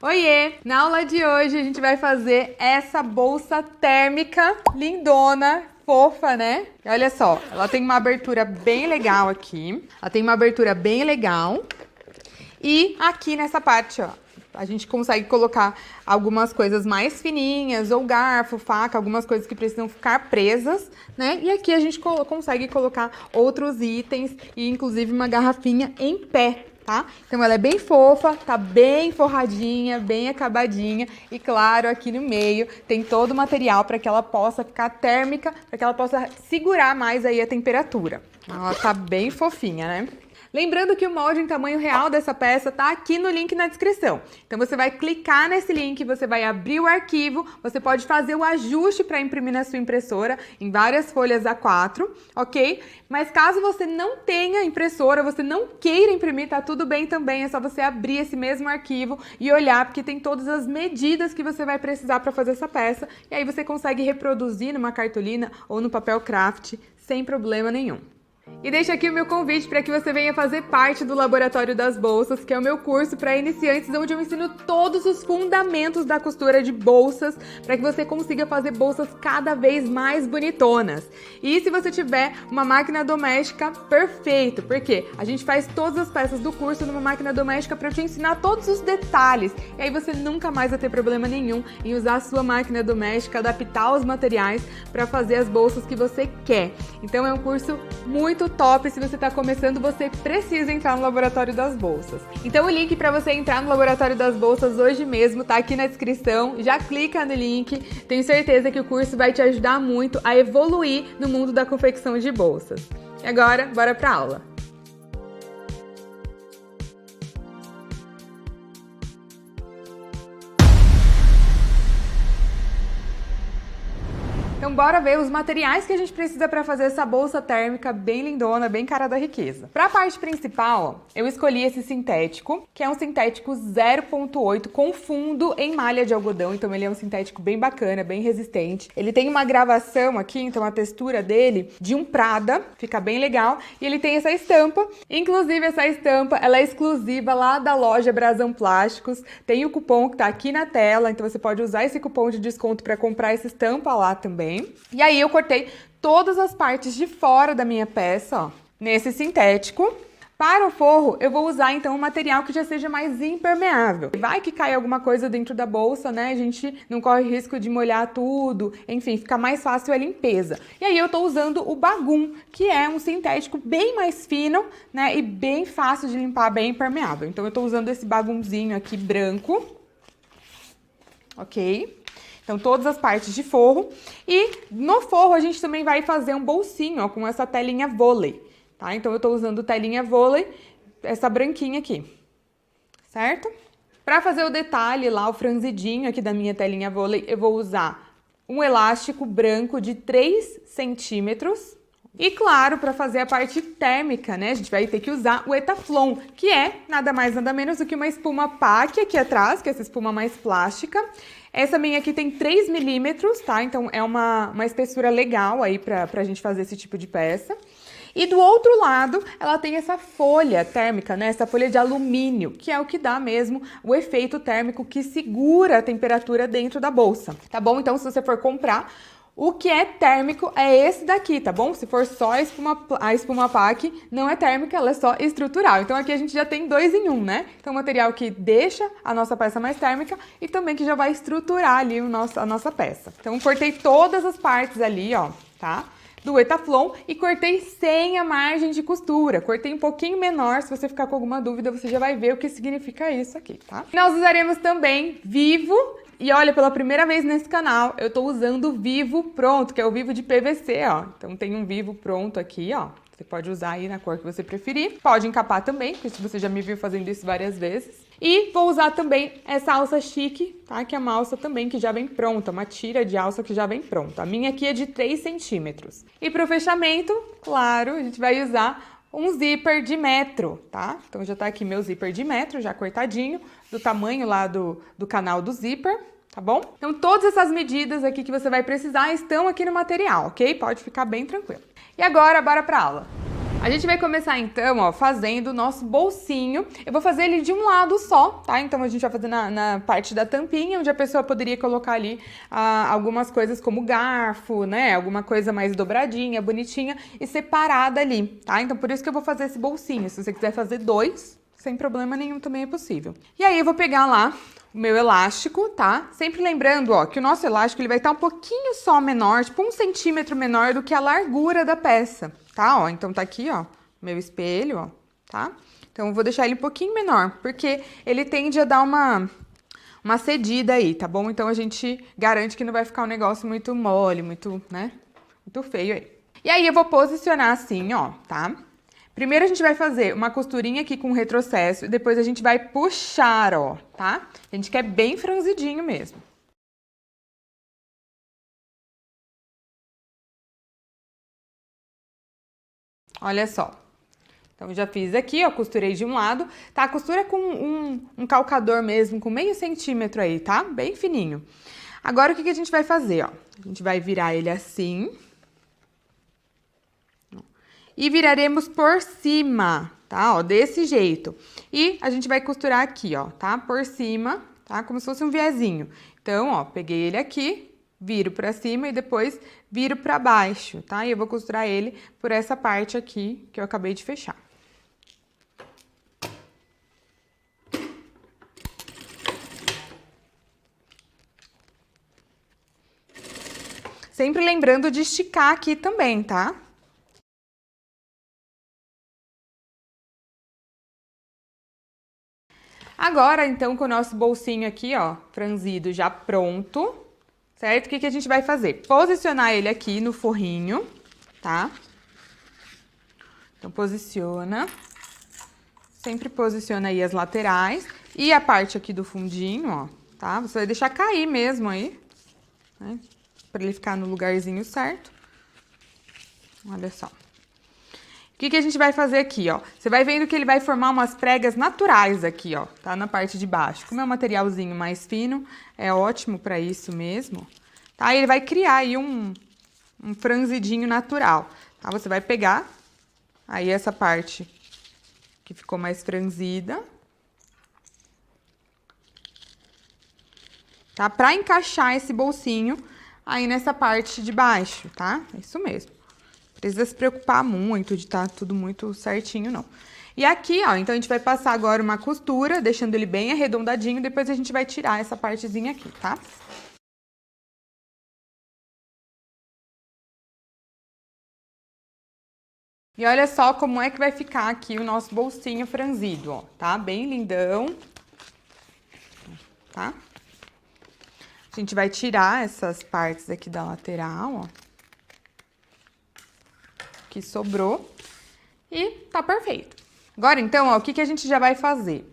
Oiê! Na aula de hoje a gente vai fazer essa bolsa térmica lindona, fofa, né? E olha só, ela tem uma abertura bem legal aqui. E aqui nessa parte, ó, a gente consegue colocar algumas coisas mais fininhas, ou garfo, faca, algumas coisas que precisam ficar presas, né? E aqui a gente consegue colocar outros itens e inclusive uma garrafinha em pé. Tá? Então ela é bem fofa, tá bem forradinha, bem acabadinha e claro, aqui no meio tem todo o material para que ela possa ficar térmica, para que ela possa segurar mais aí a temperatura. Ela tá bem fofinha, né? Lembrando que o molde em tamanho real dessa peça tá aqui no link na descrição. Então você vai clicar nesse link, você vai abrir o arquivo, você pode fazer o ajuste para imprimir na sua impressora em várias folhas A4, ok? Mas caso você não tenha impressora, você não queira imprimir, tá tudo bem também, é só você abrir esse mesmo arquivo e olhar, porque tem todas as medidas que você vai precisar para fazer essa peça, e aí você consegue reproduzir numa cartolina ou no papel craft sem problema nenhum. E deixo aqui o meu convite para que você venha fazer parte do Laboratório das Bolsas, que é o meu curso para iniciantes, onde eu ensino todos os fundamentos da costura de bolsas, para que você consiga fazer bolsas cada vez mais bonitonas. E se você tiver uma máquina doméstica, perfeito, porque a gente faz todas as peças do curso numa máquina doméstica para te ensinar todos os detalhes, e aí você nunca mais vai ter problema nenhum em usar a sua máquina doméstica, adaptar os materiais para fazer as bolsas que você quer. Então é um curso muito top. Se você está começando, você precisa entrar no Laboratório das Bolsas. Então o link para você entrar no Laboratório das Bolsas hoje mesmo tá aqui na descrição. Já clica no link. Tenho certeza que o curso vai te ajudar muito a evoluir no mundo da confecção de bolsas. E agora, bora pra aula! Então bora ver os materiais que a gente precisa para fazer essa bolsa térmica bem lindona, bem cara da riqueza. Para a parte principal, eu escolhi esse sintético, que é um sintético 0.8 com fundo em malha de algodão, então ele é um sintético bem bacana, bem resistente. Ele tem uma gravação aqui, então a textura dele de um Prada, fica bem legal, e ele tem essa estampa. Inclusive essa estampa, ela é exclusiva lá da loja Brasão Plásticos. Tem o cupom que tá aqui na tela, então você pode usar esse cupom de desconto para comprar essa estampa lá também. E aí eu cortei todas as partes de fora da minha peça, ó, nesse sintético. Para o forro, eu vou usar então um material que já seja mais impermeável. Vai que cai alguma coisa dentro da bolsa, né? A gente não corre risco de molhar tudo, enfim, fica mais fácil a limpeza. E aí eu tô usando o Bagum, que é um sintético bem mais fino, né? E bem fácil de limpar, bem impermeável. Então eu tô usando esse Bagumzinho aqui branco, ok? Então, todas as partes de forro. E no forro, a gente também vai fazer um bolsinho, ó, com essa telinha vôlei, tá? Então, eu tô usando telinha vôlei, essa branquinha aqui, certo? Para fazer o detalhe lá, o franzidinho aqui da minha telinha vôlei, eu vou usar um elástico branco de 3 centímetros. E claro, para fazer a parte térmica, né, a gente vai ter que usar o Etaflon, que é nada mais nada menos do que uma espuma PAC aqui atrás, que é essa espuma mais plástica. Essa minha aqui tem 3 milímetros, tá? Então é uma espessura legal aí pra gente fazer esse tipo de peça. E do outro lado, ela tem essa folha térmica, né? Essa folha de alumínio, que é o que dá mesmo o efeito térmico que segura a temperatura dentro da bolsa, tá bom? Então, se você for comprar, o que é térmico é esse daqui, tá bom? Se for só a espuma PAC, não é térmica, ela é só estrutural. Então aqui a gente já tem 2 em 1, né? Então material que deixa a nossa peça mais térmica e também que já vai estruturar ali a nossa peça. Então cortei todas as partes ali, ó, tá? Do Etaflon e cortei sem a margem de costura. Cortei um pouquinho menor, se você ficar com alguma dúvida, você já vai ver o que significa isso aqui, tá? Nós usaremos também Vivo. E olha, pela primeira vez nesse canal, eu tô usando o Vivo pronto, que é o Vivo de PVC, ó. Então tem um Vivo pronto aqui, ó. Você pode usar aí na cor que você preferir. Pode encapar também, porque você já me viu fazendo isso várias vezes. E vou usar também essa alça chique, tá? Que é uma alça também que já vem pronta, uma tira de alça que já vem pronta. A minha aqui é de 3 centímetros. E pro fechamento, claro, a gente vai usar um zíper de metro, tá? Então já tá aqui meu zíper de metro, já cortadinho, do tamanho lá do canal do zíper, tá bom? Então todas essas medidas aqui que você vai precisar estão aqui no material, ok? Pode ficar bem tranquilo. E agora, bora pra aula! A gente vai começar então, ó, fazendo o nosso bolsinho. Eu vou fazer ele de um lado só, tá? Então a gente vai fazer na parte da tampinha, onde a pessoa poderia colocar ali algumas coisas como garfo, né? Alguma coisa mais dobradinha, bonitinha e separada ali, tá? Então por isso que eu vou fazer esse bolsinho. Se você quiser fazer dois, sem problema nenhum também é possível. E aí eu vou pegar lá o meu elástico, tá? Sempre lembrando, ó, que o nosso elástico ele vai estar um pouquinho só menor, tipo 1 centímetro menor do que a largura da peça, tá? Ó, então tá aqui, ó, meu espelho, ó, tá? Então eu vou deixar ele um pouquinho menor, porque ele tende a dar uma cedida aí, tá bom? Então a gente garante que não vai ficar um negócio muito mole, muito, né? Muito feio aí. E aí eu vou posicionar assim, ó, tá? Primeiro a gente vai fazer uma costurinha aqui com retrocesso e depois a gente vai puxar, ó, tá? A gente quer bem franzidinho mesmo. Olha só. Então, eu já fiz aqui, ó, costurei de um lado, tá? Costura com um calcador mesmo, com meio centímetro aí, tá? Bem fininho. Agora, o que a gente vai fazer, ó? A gente vai virar ele assim. E viraremos por cima, tá? Ó, desse jeito. E a gente vai costurar aqui, ó, tá? Por cima, tá? Como se fosse um viezinho. Então, ó, peguei ele aqui, viro pra cima e depois viro pra baixo, tá? E eu vou costurar ele por essa parte aqui que eu acabei de fechar. Sempre lembrando de esticar aqui também, tá? Agora, então, com o nosso bolsinho aqui, ó, franzido já pronto, certo? O que a gente vai fazer? Posicionar ele aqui no forrinho, tá? Então, posiciona. Sempre posiciona aí as laterais e a parte aqui do fundinho, ó, tá? Você vai deixar cair mesmo aí, né? Pra ele ficar no lugarzinho certo. Olha só. O que a gente vai fazer aqui, ó? Você vai vendo que ele vai formar umas pregas naturais aqui, ó, tá? Na parte de baixo. Como é um materialzinho mais fino, é ótimo pra isso mesmo, tá? Ele vai criar aí um franzidinho natural, tá? Você vai pegar aí essa parte que ficou mais franzida, tá? Pra encaixar esse bolsinho aí nessa parte de baixo, tá? É isso mesmo. Precisa se preocupar muito de estar tudo muito certinho, não. E aqui, ó, então a gente vai passar agora uma costura, deixando ele bem arredondadinho, depois a gente vai tirar essa partezinha aqui, tá? E olha só como é que vai ficar aqui o nosso bolsinho franzido, ó, tá? Bem lindão, tá? A gente vai tirar essas partes aqui da lateral, ó. Que sobrou e tá perfeito. Agora, então, ó, o que a gente já vai fazer?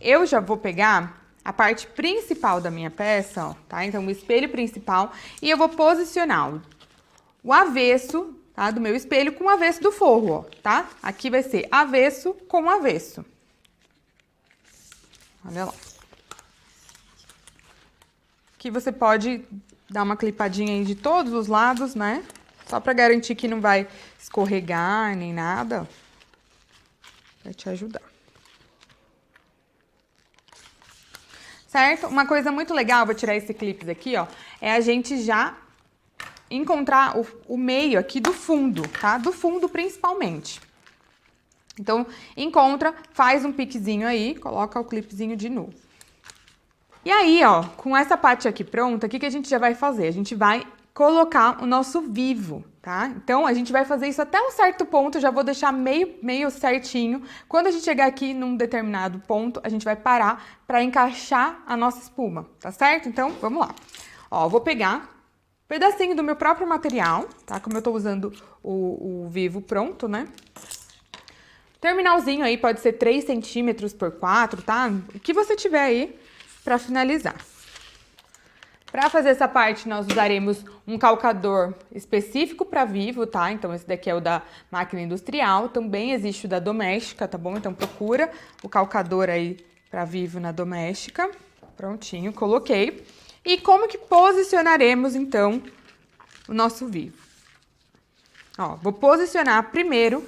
Eu já vou pegar a parte principal da minha peça, ó, tá? Então, o espelho principal e eu vou posicionar o avesso, tá? Do meu espelho com o avesso do forro, ó, tá? Aqui vai ser avesso com avesso. Olha lá. Aqui você pode dar uma clipadinha aí de todos os lados, né? Só pra garantir que não vai escorregar nem nada. Vai te ajudar. Certo? Uma coisa muito legal, vou tirar esse clipe aqui, ó. É a gente já encontrar o meio aqui do fundo, tá? Do fundo principalmente. Então, encontra, faz um piquezinho aí, coloca o clipezinho de novo. E aí, ó, com essa parte aqui pronta, o que a gente já vai fazer? A gente vai colocar o nosso vivo, tá? Então, a gente vai fazer isso até um certo ponto, já vou deixar meio certinho. Quando a gente chegar aqui num determinado ponto, a gente vai parar para encaixar a nossa espuma, tá certo? Então, vamos lá. Ó, vou pegar um pedacinho do meu próprio material, tá? Como eu tô usando o vivo pronto, né? Terminalzinho aí pode ser 3 centímetros por 4, tá? O que você tiver aí para finalizar. Para fazer essa parte, nós usaremos um calcador específico para vivo, tá? Então, esse daqui é o da máquina industrial, também existe o da doméstica, tá bom? Então, procura o calcador aí para vivo na doméstica. Prontinho, coloquei. E como que posicionaremos, então, o nosso vivo? Ó, vou posicionar primeiro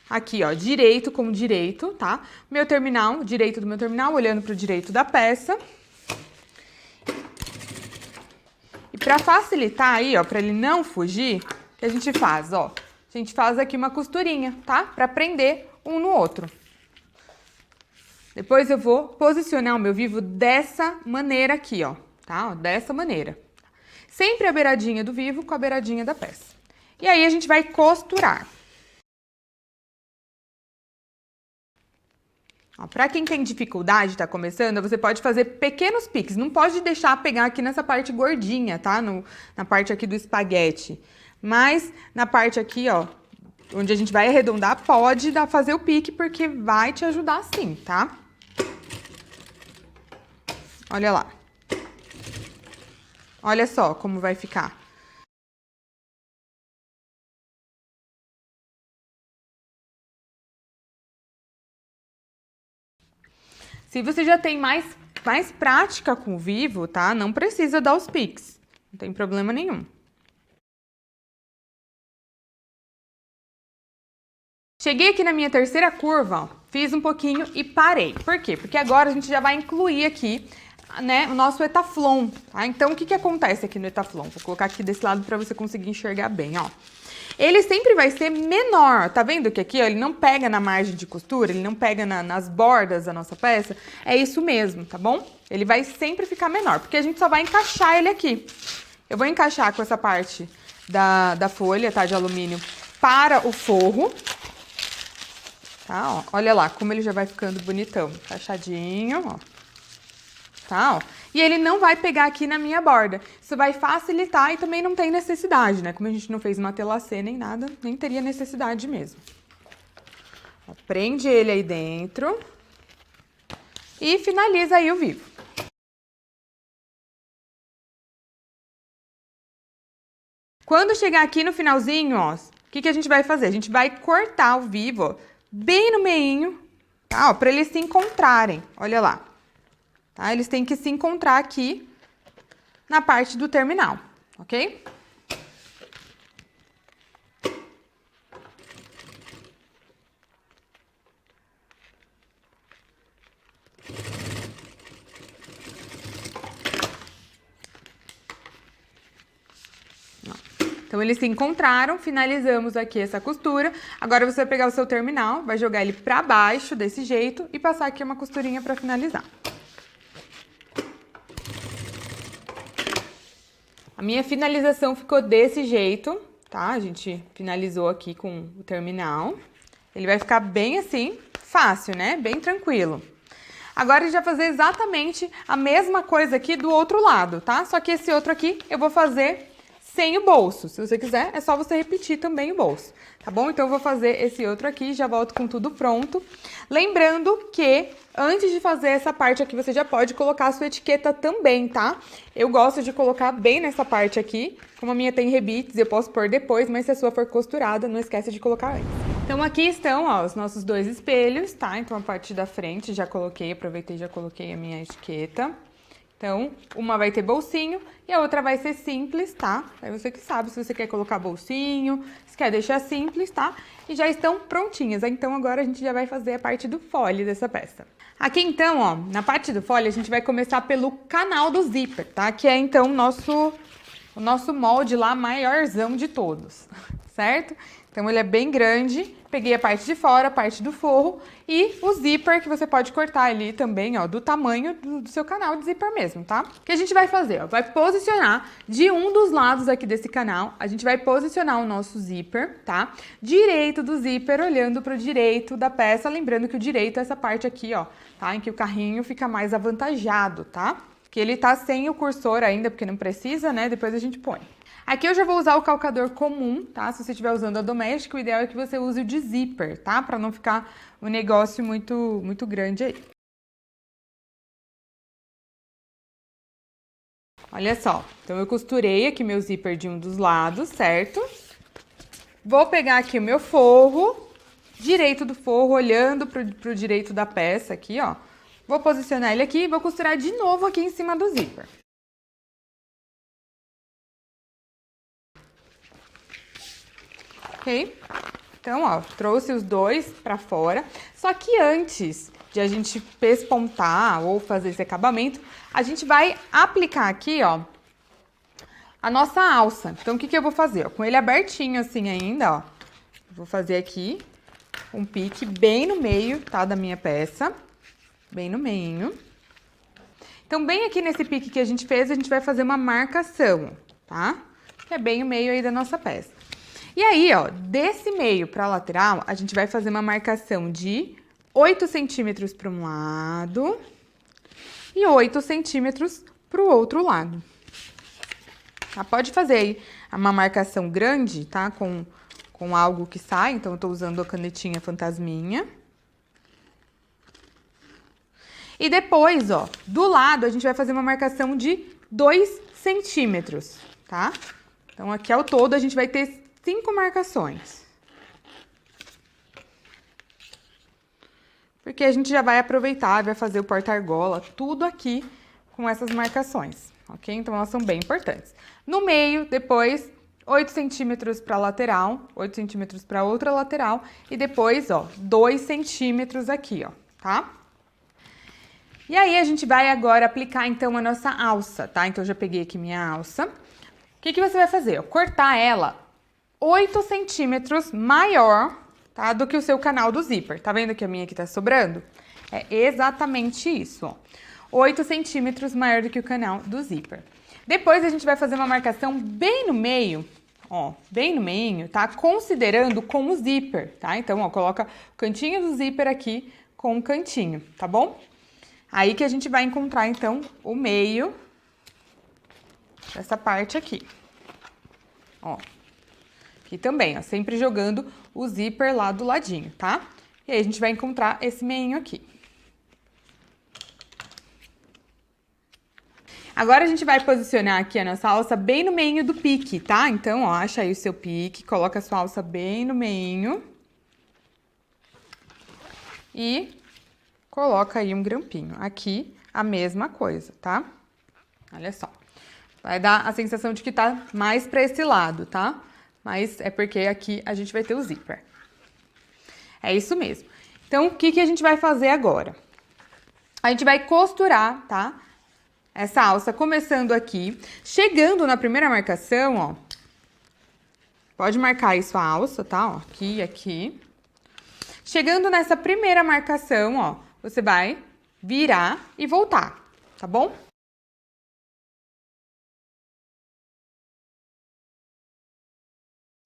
aqui, ó, direito com direito, tá? Meu terminal, direito do meu terminal, olhando pro direito da peça. E pra facilitar aí, ó, pra ele não fugir, o que a gente faz, ó? A gente faz aqui uma costurinha, tá? Pra prender um no outro. Depois eu vou posicionar o meu vivo dessa maneira aqui, ó, tá? Ó, dessa maneira. Sempre a beiradinha do vivo com a beiradinha da peça. E aí a gente vai costurar. Para quem tem dificuldade, tá começando, você pode fazer pequenos piques. Não pode deixar pegar aqui nessa parte gordinha, tá? Na parte aqui do espaguete. Mas na parte aqui, ó, onde a gente vai arredondar, pode fazer o pique, porque vai te ajudar sim, tá? Olha lá. Olha só como vai ficar. Se você já tem mais prática com o vivo, tá? Não precisa dar os piques. Não tem problema nenhum. Cheguei aqui na minha terceira curva, ó, fiz um pouquinho e parei. Por quê? Porque agora a gente já vai incluir aqui, né, o nosso etaflon, tá? Então, o que acontece aqui no etaflon? Vou colocar aqui desse lado para você conseguir enxergar bem, ó. Ele sempre vai ser menor, tá vendo que aqui, ó, ele não pega na margem de costura, ele não pega nas bordas da nossa peça? É isso mesmo, tá bom? Ele vai sempre ficar menor, porque a gente só vai encaixar ele aqui. Eu vou encaixar com essa parte da folha, tá, de alumínio para o forro. Tá, ó, olha lá como ele já vai ficando bonitão, encaixadinho, ó. Tá, ó. E ele não vai pegar aqui na minha borda. Isso vai facilitar e também não tem necessidade, né? Como a gente não fez matelacê nem nada, nem teria necessidade mesmo. Ó, prende ele aí dentro e finaliza aí o vivo. Quando chegar aqui no finalzinho, ó, o que a gente vai fazer? A gente vai cortar o vivo, ó, bem no meinho, tá? Ó, pra eles se encontrarem, olha lá. Tá? Eles têm que se encontrar aqui na parte do terminal, ok? Então, eles se encontraram, finalizamos aqui essa costura. Agora, você vai pegar o seu terminal, vai jogar ele pra baixo, desse jeito, e passar aqui uma costurinha pra finalizar. A minha finalização ficou desse jeito, tá? A gente finalizou aqui com o terminal. Ele vai ficar bem assim, fácil, né? Bem tranquilo. Agora, a gente vai fazer exatamente a mesma coisa aqui do outro lado, tá? Só que esse outro aqui eu vou fazer sem o bolso. Se você quiser, é só você repetir também o bolso, tá bom? Então, eu vou fazer esse outro aqui, já volto com tudo pronto. Lembrando que, antes de fazer essa parte aqui, você já pode colocar a sua etiqueta também, tá? Eu gosto de colocar bem nessa parte aqui. Como a minha tem rebites, eu posso pôr depois, mas se a sua for costurada, não esquece de colocar antes. Então, aqui estão, ó, os nossos dois espelhos, tá? Então, a parte da frente já coloquei, aproveitei e já coloquei a minha etiqueta. Então, uma vai ter bolsinho e a outra vai ser simples, tá? Aí você que sabe se você quer colocar bolsinho, se quer deixar simples, tá? E já estão prontinhas. Então, agora a gente já vai fazer a parte do fole dessa peça. Aqui, então, ó, na parte do fole, a gente vai começar pelo canal do zíper, tá? Que é, então, o nosso molde lá maiorzão de todos, certo? Então, ele é bem grande. Peguei a parte de fora, a parte do forro e o zíper que você pode cortar ali também, ó, do tamanho do seu canal de zíper mesmo, tá? O que a gente vai fazer, ó, vai posicionar de um dos lados aqui desse canal, a gente vai posicionar o nosso zíper, tá? Direito do zíper, olhando pro direito da peça, lembrando que o direito é essa parte aqui, ó, tá? Em que o carrinho fica mais avantajado, tá? Que ele tá sem o cursor ainda, porque não precisa, né? Depois a gente põe. Aqui eu já vou usar o calcador comum, tá? Se você estiver usando a doméstica, o ideal é que você use o de zíper, tá? Pra não ficar um negócio muito grande aí. Olha só, então eu costurei aqui meu zíper de um dos lados, certo? Vou pegar aqui o meu forro, direito do forro, olhando pro direito da peça aqui, ó. Vou posicionar ele aqui e vou costurar de novo aqui em cima do zíper. Ok? Então, ó, trouxe os dois pra fora. Só que antes de a gente pespontar ou fazer esse acabamento, a gente vai aplicar aqui, ó, a nossa alça. Então, o que que eu vou fazer? Ó, com ele abertinho assim ainda, ó. Vou fazer aqui um pique bem no meio, tá, da minha peça. Bem no meio. Então, bem aqui nesse pique que a gente fez, a gente vai fazer uma marcação, tá? Que é bem o meio aí da nossa peça. E aí, ó, desse meio pra lateral, a gente vai fazer uma marcação de 8 centímetros para um lado e 8 centímetros para o outro lado. Tá? Pode fazer aí uma marcação grande, tá? Com algo que sai, então eu tô usando a canetinha fantasminha. E depois, ó, do lado, a gente vai fazer uma marcação de 2 centímetros, tá? Então, aqui ao todo, a gente vai ter 5 marcações. Porque a gente já vai aproveitar, vai fazer o porta-argola, tudo aqui com essas marcações, ok? Então, elas são bem importantes. No meio, depois, 8 centímetros para a lateral, 8 centímetros para outra lateral e depois, ó, 2 centímetros aqui, ó, tá? E aí, a gente vai agora aplicar, então, a nossa alça, tá? Então, eu já peguei aqui minha alça. O que que você vai fazer? Cortar ela 8 centímetros maior, tá? Do que o seu canal do zíper. Tá vendo que a minha aqui tá sobrando? É exatamente isso, ó. 8 centímetros maior do que o canal do zíper. Depois, a gente vai fazer uma marcação bem no meio, ó, bem no meio, tá? Considerando como zíper, tá? Então, ó, coloca o cantinho do zíper aqui com o cantinho, tá bom? Aí que a gente vai encontrar, então, o meio dessa parte aqui. Ó. Aqui também, ó, sempre jogando o zíper lá do ladinho, tá? E aí, a gente vai encontrar esse meinho aqui. Agora, a gente vai posicionar aqui a nossa alça bem no meio do pique, tá? Então, ó, acha aí o seu pique, coloca a sua alça bem no meio. E coloca aí um grampinho. Aqui, a mesma coisa, tá? Olha só. Vai dar a sensação de que tá mais pra esse lado, tá? Mas é porque aqui a gente vai ter o zíper. É isso mesmo. Então, o que que a gente vai fazer agora? A gente vai costurar, tá? Essa alça começando aqui, chegando na primeira marcação, ó. Pode marcar aí sua alça, tá? Ó, aqui e aqui. Chegando nessa primeira marcação, ó, você vai virar e voltar, tá bom?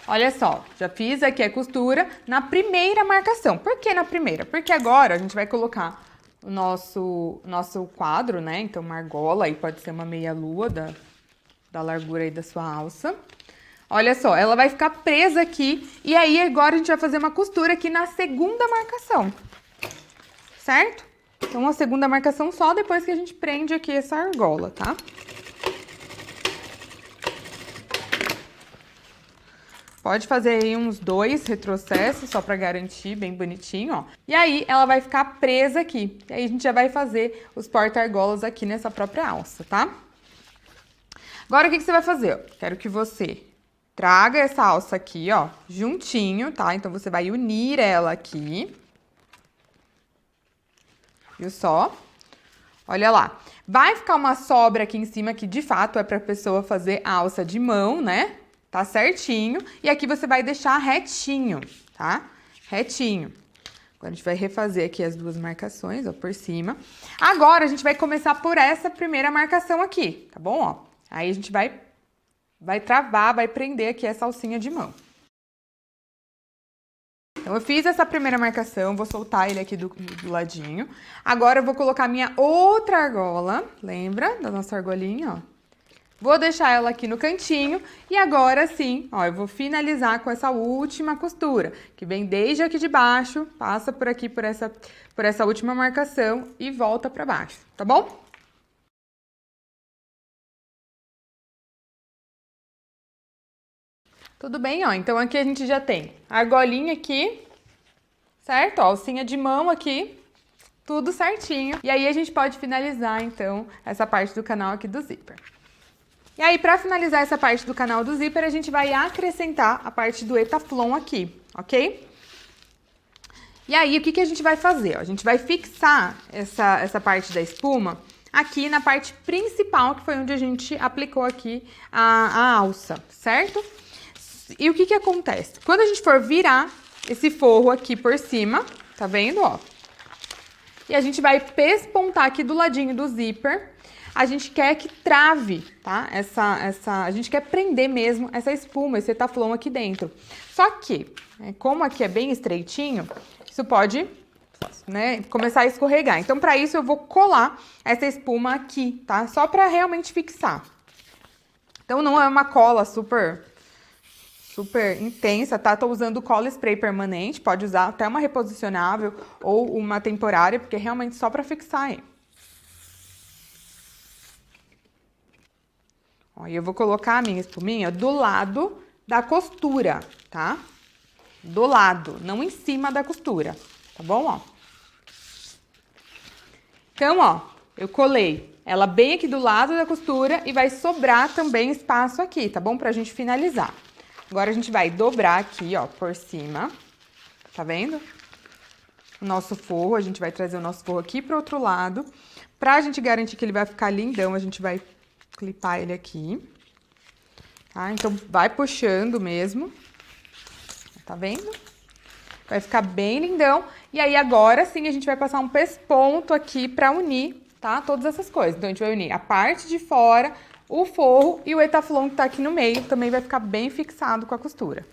Olha só, já fiz aqui a costura na primeira marcação. Por que na primeira? Porque agora a gente vai colocar o nosso quadro, né? Então, uma argola, aí pode ser uma meia-lua da largura aí da sua alça. Olha só, ela vai ficar presa aqui e aí agora a gente vai fazer uma costura aqui na segunda marcação, certo? Então, a segunda marcação só depois que a gente prende aqui essa argola, tá? Pode fazer aí uns 2 retrocessos, só pra garantir, bem bonitinho, ó. E aí, ela vai ficar presa aqui. E aí, a gente já vai fazer os porta-argolas aqui nessa própria alça, tá? Agora, o que que você vai fazer? Quero que você traga essa alça aqui, ó, juntinho, tá? Então, você vai unir ela aqui. Viu só? Olha lá. Vai ficar uma sobra aqui em cima, que de fato é pra pessoa fazer a alça de mão, né? Tá certinho. E aqui você vai deixar retinho, tá? Retinho. Agora, a gente vai refazer aqui as duas marcações, ó, por cima. Agora, a gente vai começar por essa primeira marcação aqui, tá bom? Ó, aí, a gente vai travar, vai prender aqui essa alcinha de mão. Então, eu fiz essa primeira marcação, vou soltar ele aqui do ladinho. Agora, eu vou colocar minha outra argola, lembra da nossa argolinha, ó? Vou deixar ela aqui no cantinho e agora sim, ó, eu vou finalizar com essa última costura, que vem desde aqui de baixo, passa por aqui, por essa última marcação e volta pra baixo, tá bom? Tudo bem, ó, então aqui a gente já tem a argolinha aqui, certo? Ó, alcinha de mão aqui, tudo certinho. E aí a gente pode finalizar, então, essa parte do canal aqui do zíper. E aí, pra finalizar essa parte do canal do zíper, a gente vai acrescentar a parte do etaflon aqui, ok? E aí, o que que a gente vai fazer? Ó, a gente vai fixar essa parte da espuma aqui na parte principal, que foi onde a gente aplicou aqui a alça, certo? E o que que acontece? Quando a gente for virar esse forro aqui por cima, tá vendo, ó? E a gente vai pespontar aqui do ladinho do zíper. A gente quer que trave, tá? A gente quer prender mesmo essa espuma, esse Etaflon aqui dentro. Só que, como aqui é bem estreitinho, isso pode, né, começar a escorregar. Então, para isso, eu vou colar essa espuma aqui, tá? Só para realmente fixar. Então, não é uma cola super intensa, tá? Tô usando cola spray permanente, pode usar até uma reposicionável ou uma temporária, porque é realmente só para fixar aí. Ó, e eu vou colocar a minha espuminha do lado da costura, tá? Do lado, não em cima da costura, tá bom, ó? Então, ó, eu colei ela bem aqui do lado da costura e vai sobrar também espaço aqui, tá bom? Pra gente finalizar. Agora, a gente vai dobrar aqui, ó, por cima, tá vendo? O nosso forro, a gente vai trazer o nosso forro aqui pro outro lado. Pra gente garantir que ele vai ficar lindão, a gente vai clipar ele aqui, tá? Então, vai puxando mesmo, tá vendo? Vai ficar bem lindão. E aí, agora sim, a gente vai passar um pesponto aqui pra unir, tá? Todas essas coisas. Então, a gente vai unir a parte de fora, o forro e o Etaflon que tá aqui no meio também vai ficar bem fixado com a costura.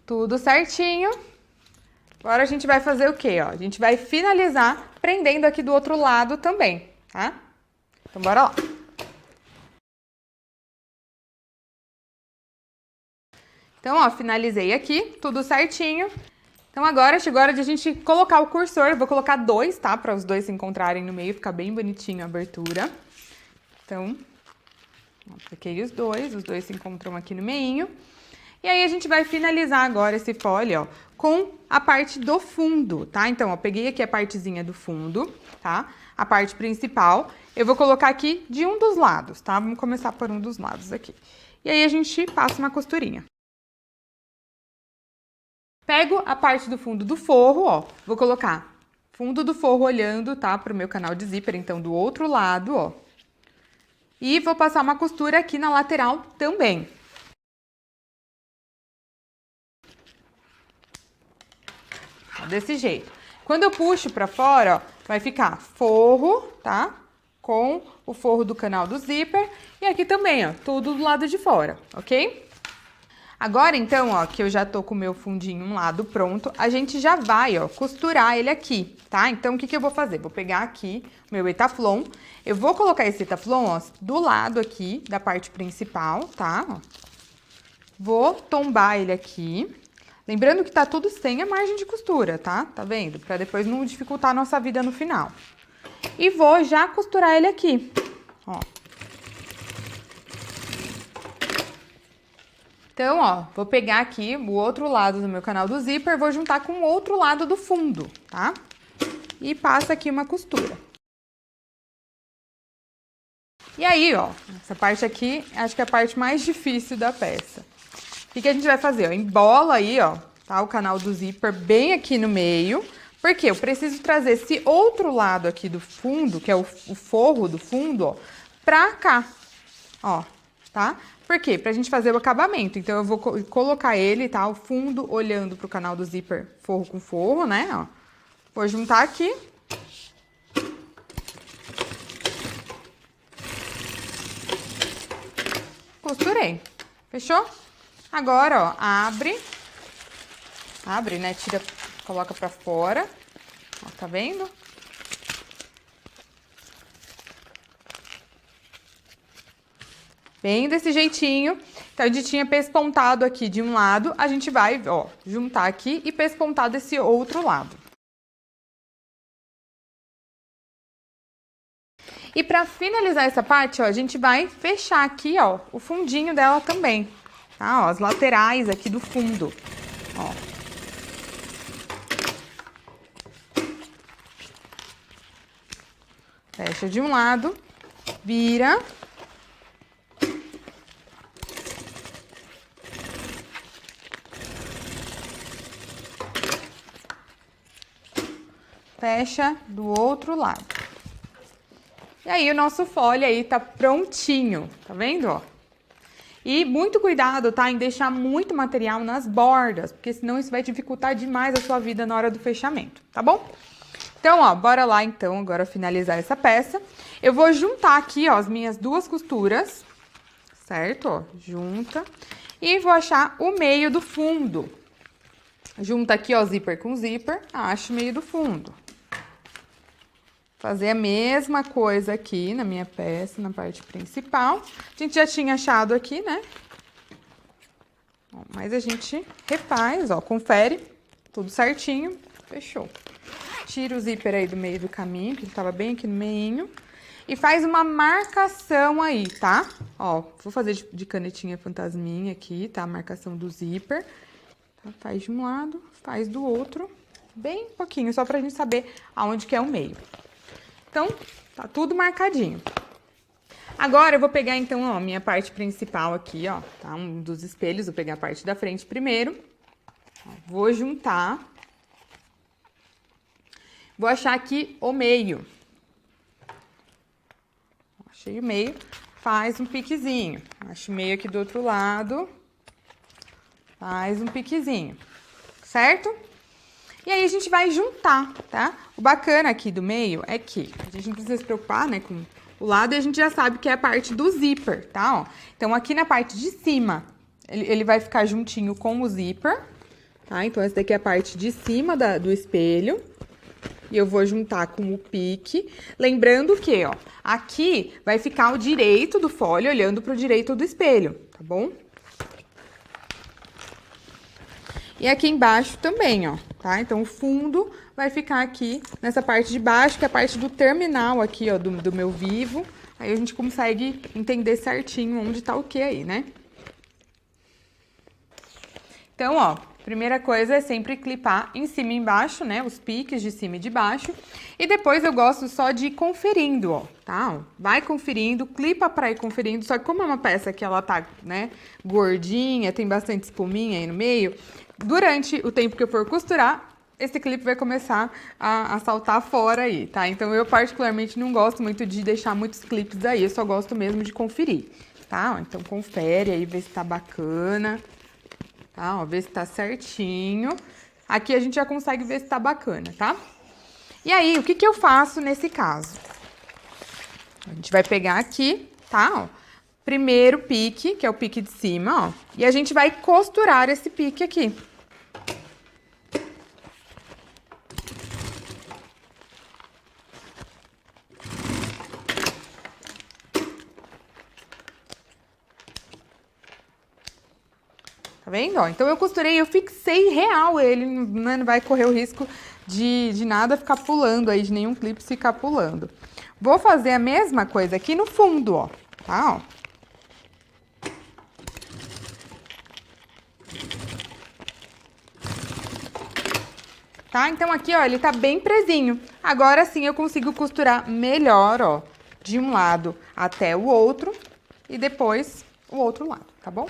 Tudo certinho. Agora a gente vai fazer o quê, ó? A gente vai finalizar prendendo aqui do outro lado também, tá? Então, bora lá. Então, ó, finalizei aqui, tudo certinho. Então, agora chegou a hora de a gente colocar o cursor. Eu vou colocar 2, tá? Para os dois se encontrarem no meio, ficar bem bonitinho a abertura. Então, ó, apliquei os dois se encontram aqui no meinho. E aí, a gente vai finalizar agora esse fole, ó, com a parte do fundo, tá? Então, ó, peguei aqui a partezinha do fundo, tá? A parte principal. Eu vou colocar aqui de um dos lados, tá? Vamos começar por um dos lados aqui. E aí, a gente passa uma costurinha. Pego a parte do fundo do forro, ó, vou colocar fundo do forro olhando, tá, pro meu canal de zíper, então do outro lado, ó. E vou passar uma costura aqui na lateral também. Ó, desse jeito. Quando eu puxo pra fora, ó, vai ficar forro, tá, com o forro do canal do zíper e aqui também, ó, tudo do lado de fora, ok? Agora, então, ó, que eu já tô com o meu fundinho um lado pronto, a gente já vai, ó, costurar ele aqui, tá? Então, o que que eu vou fazer? Vou pegar aqui o meu Etaflon, eu vou colocar esse Etaflon, ó, do lado aqui da parte principal, tá? Ó. Vou tombar ele aqui, lembrando que tá tudo sem a margem de costura, tá? Tá vendo? Pra depois não dificultar a nossa vida no final. E vou já costurar ele aqui, ó. Então, ó, vou pegar aqui o outro lado do meu canal do zíper, vou juntar com o outro lado do fundo, tá? E passa aqui uma costura. E aí, ó, essa parte aqui, acho que é a parte mais difícil da peça. O que que a gente vai fazer? Ó, embola aí, ó, tá? O canal do zíper bem aqui no meio, porque eu preciso trazer esse outro lado aqui do fundo, que é o forro do fundo, ó, pra cá, ó, tá? Por quê? Pra gente fazer o acabamento. Então, eu vou colocar ele, tá? O fundo olhando pro canal do zíper forro com forro, né? Ó. Vou juntar aqui. Costurei. Fechou? Agora, ó, abre. Abre, né? Tira, coloca pra fora. Ó, tá vendo? Bem desse jeitinho. Então, a gente tinha pespontado aqui de um lado, a gente vai, ó, juntar aqui e pespontar desse outro lado. E pra finalizar essa parte, ó, a gente vai fechar aqui, ó, o fundinho dela também, tá? Ó, as laterais aqui do fundo, ó. Fecha de um lado, vira. fecha do outro lado. E aí, o nosso folha aí tá prontinho, tá vendo, ó? E muito cuidado, tá, em deixar muito material nas bordas, porque senão isso vai dificultar demais a sua vida na hora do fechamento, tá bom? Então, ó, bora lá, então, agora finalizar essa peça. Eu vou juntar aqui, ó, as minhas duas costuras, certo? Ó, junta. E vou achar o meio do fundo. Junta aqui, ó, zíper com zíper, acho o meio do fundo. Fazer a mesma coisa aqui na minha peça, na parte principal. A gente já tinha achado aqui, né? Ó, mas a gente refaz, ó, confere, tudo certinho, fechou. Tira o zíper aí do meio do caminho, que ele tava bem aqui no meinho. E faz uma marcação aí, tá? Ó, vou fazer de canetinha fantasminha aqui, tá? A marcação do zíper. Tá? Faz de um lado, faz do outro. Bem pouquinho, só pra gente saber aonde que é o meio. Então, tá tudo marcadinho. Agora, eu vou pegar, então, ó, minha parte principal aqui, ó, tá? Um dos espelhos, vou pegar a parte da frente primeiro. Ó, vou juntar. Vou achar aqui o meio. Achei o meio, faz um piquezinho. Acho o meio aqui do outro lado. Faz um piquezinho, certo? E aí, a gente vai juntar, tá? O bacana aqui do meio é que a gente não precisa se preocupar, né, com o lado, e a gente já sabe que é a parte do zíper, tá? Ó, então, aqui na parte de cima, ele vai ficar juntinho com o zíper, tá? Então, essa daqui é a parte de cima do espelho. E eu vou juntar com o pique. Lembrando que, ó, aqui vai ficar o direito do folho olhando pro direito do espelho, tá bom? E aqui embaixo também, ó, tá? Então, o fundo vai ficar aqui nessa parte de baixo, que é a parte do terminal aqui, ó, do meu vivo. Aí a gente consegue entender certinho onde tá o que aí, né? Então, ó, primeira coisa é sempre clipar em cima e embaixo, né? Os piques de cima e de baixo. E depois eu gosto só de ir conferindo, ó, tá? Vai conferindo, clipa pra ir conferindo. Só que como é uma peça que ela tá, né, gordinha, tem bastante espuminha aí no meio, durante o tempo que eu for costurar, esse clipe vai começar a saltar fora aí, tá? Então, eu particularmente não gosto muito de deixar muitos clipes aí, eu só gosto mesmo de conferir, tá? Então, confere aí, vê se tá bacana. Tá, ó, ver se tá certinho. Aqui a gente já consegue ver se tá bacana, tá? E aí, o que que eu faço nesse caso? A gente vai pegar aqui, tá, ó, primeiro pique, que é o pique de cima, ó, e a gente vai costurar esse pique aqui. Tá vendo? Ó, então, eu costurei, eu fixei real ele, né, não vai correr o risco de nada ficar pulando aí, de nenhum clipe ficar pulando. Vou fazer a mesma coisa aqui no fundo, ó, tá? Ó. Tá? Então, aqui, ó, ele tá bem presinho. Agora sim eu consigo costurar melhor, ó, de um lado até o outro e depois o outro lado, tá bom?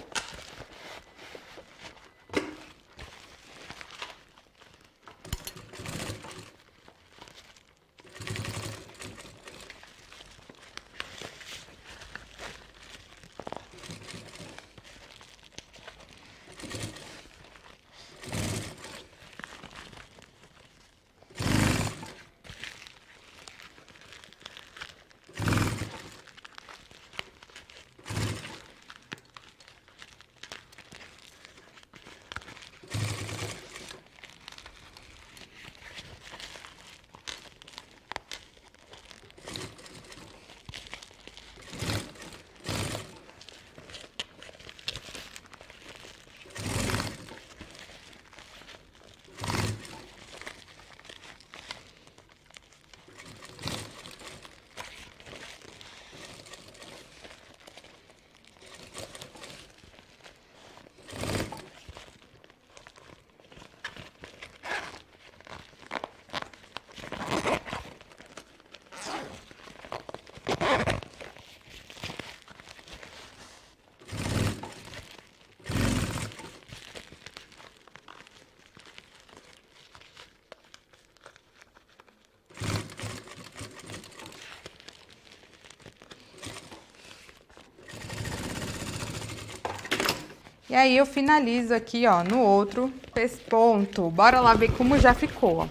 E aí eu finalizo aqui, ó, no outro pesponto. Bora lá ver como já ficou, ó.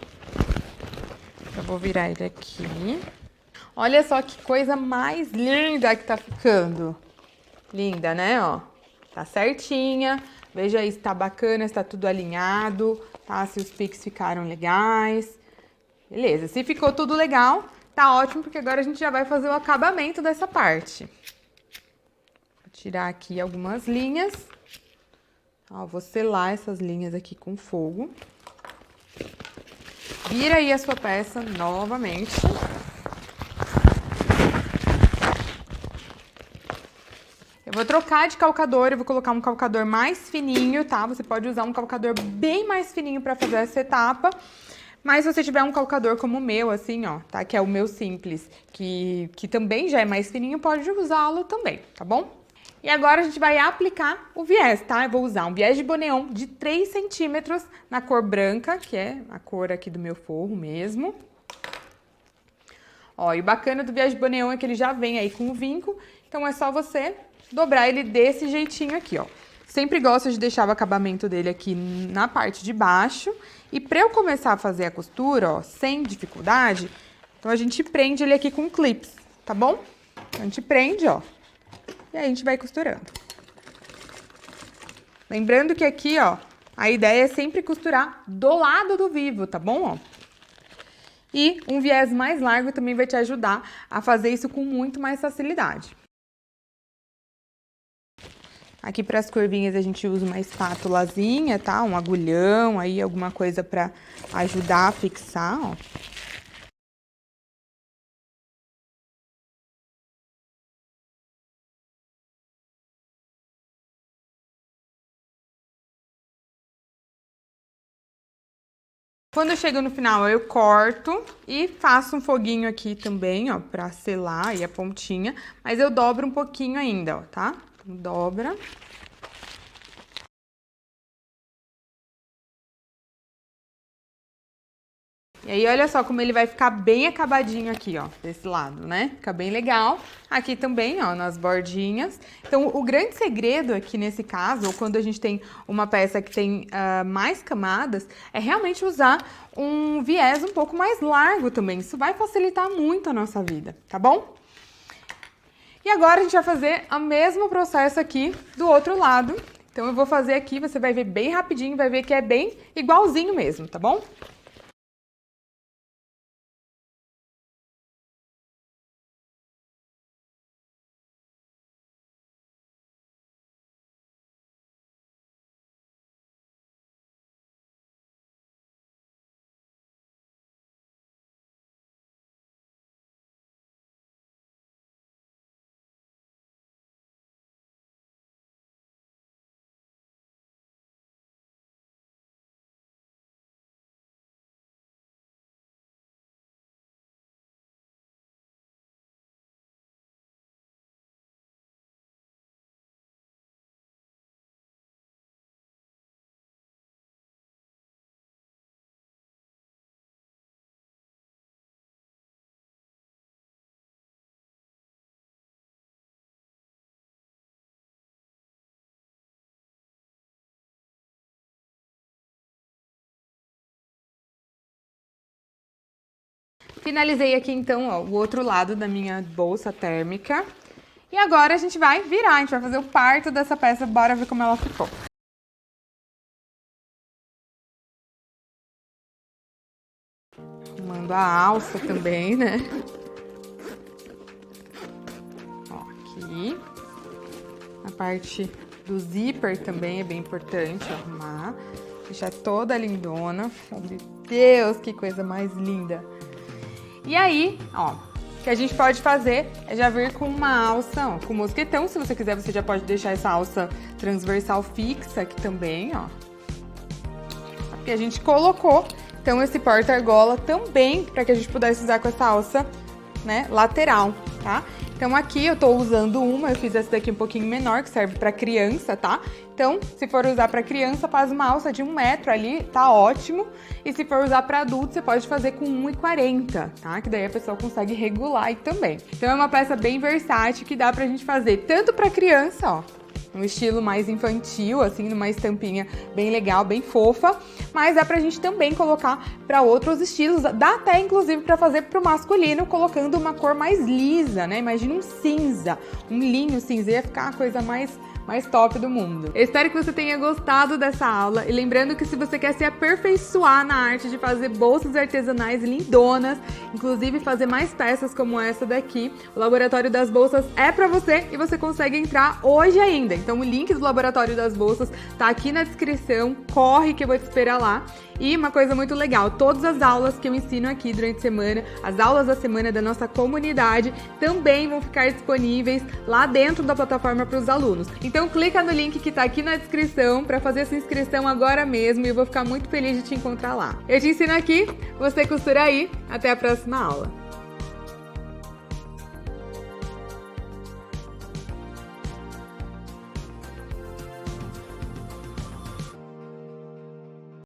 Eu vou virar ele aqui. Olha só que coisa mais linda que tá ficando. Linda, né, ó? Tá certinha. Veja aí se tá bacana, se tá tudo alinhado, tá? Se os piques ficaram legais. Beleza, se ficou tudo legal, tá ótimo, porque agora a gente já vai fazer o acabamento dessa parte. Vou tirar aqui algumas linhas. Ó, vou selar essas linhas aqui com fogo. Vira aí a sua peça novamente. Eu vou trocar de calcador, eu vou colocar um calcador mais fininho, tá? Você pode usar um calcador bem mais fininho pra fazer essa etapa. Mas se você tiver um calcador como o meu, assim, ó, tá? Que é o meu simples, que também já é mais fininho, pode usá-lo também, tá bom? E agora a gente vai aplicar o viés, tá? Eu vou usar um viés de boneon de 3 centímetros na cor branca, que é a cor aqui do meu forro mesmo. Ó, e o bacana do viés de boneon é que ele já vem aí com o vinco, então é só você dobrar ele desse jeitinho aqui, ó. Sempre gosto de deixar o acabamento dele aqui na parte de baixo. E pra eu começar a fazer a costura, ó, sem dificuldade, então a gente prende ele aqui com clips, tá bom? Então a gente prende, ó. E aí a gente vai costurando. Lembrando que aqui, ó, a ideia é sempre costurar do lado do vivo, tá bom, ó? E um viés mais largo também vai te ajudar a fazer isso com muito mais facilidade. Aqui para as curvinhas a gente usa uma espátulazinha, tá? Um agulhão, aí alguma coisa para ajudar a fixar, ó. Quando eu chego no final, eu corto e faço um foguinho aqui também, ó, pra selar aí a pontinha. Mas eu dobro um pouquinho ainda, ó, tá? Então, dobra. E aí, olha só como ele vai ficar bem acabadinho aqui, ó, desse lado, né? Fica bem legal. Aqui também, ó, nas bordinhas. Então, o grande segredo aqui nesse caso, ou quando a gente tem uma peça que tem mais camadas, é realmente usar um viés um pouco mais largo também. Isso vai facilitar muito a nossa vida, tá bom? E agora a gente vai fazer o mesmo processo aqui do outro lado. Então, eu vou fazer aqui, você vai ver bem rapidinho, vai ver que é bem igualzinho mesmo, tá bom? Finalizei aqui, então, ó, o outro lado da minha bolsa térmica. E agora a gente vai virar, a gente vai fazer o parto dessa peça, bora ver como ela ficou. Arrumando a alça também, né? Ó, aqui. A parte do zíper também é bem importante arrumar. Deixar toda lindona. Meu Deus, que coisa mais linda! E aí, ó, o que a gente pode fazer é já vir com uma alça, ó, com mosquetão. Se você quiser, você já pode deixar essa alça transversal fixa aqui também, ó. Porque a gente colocou, então, esse porta-argola também para que a gente pudesse usar com essa alça, né, lateral, tá? Então, aqui eu tô usando uma, eu fiz essa daqui um pouquinho menor, que serve pra criança, tá? Então, se for usar pra criança, faz uma alça de 1 metro ali, tá ótimo. E se for usar pra adulto, você pode fazer com 1,40, tá? Que daí a pessoa consegue regular aí também. Então, é uma peça bem versátil que dá pra gente fazer tanto pra criança, ó, um estilo mais infantil, assim, numa estampinha bem legal, bem fofa, mas dá pra gente também colocar pra outros estilos, dá até inclusive pra fazer pro masculino, colocando uma cor mais lisa, né? Imagina um cinza, um linho cinza, ia ficar a coisa mais top do mundo. Eu espero que você tenha gostado dessa aula e lembrando que se você quer se aperfeiçoar na arte de fazer bolsas artesanais lindonas, inclusive fazer mais peças como essa daqui, o Laboratório das Bolsas é pra você e você consegue entrar hoje ainda. Então o link do Laboratório das Bolsas tá aqui na descrição, corre que eu vou te esperar lá. E uma coisa muito legal, todas as aulas que eu ensino aqui durante a semana, as aulas da semana da nossa comunidade, também vão ficar disponíveis lá dentro da plataforma para os alunos. Então clica no link que está aqui na descrição para fazer essa inscrição agora mesmo e eu vou ficar muito feliz de te encontrar lá. Eu te ensino aqui, você costura aí. Até a próxima aula!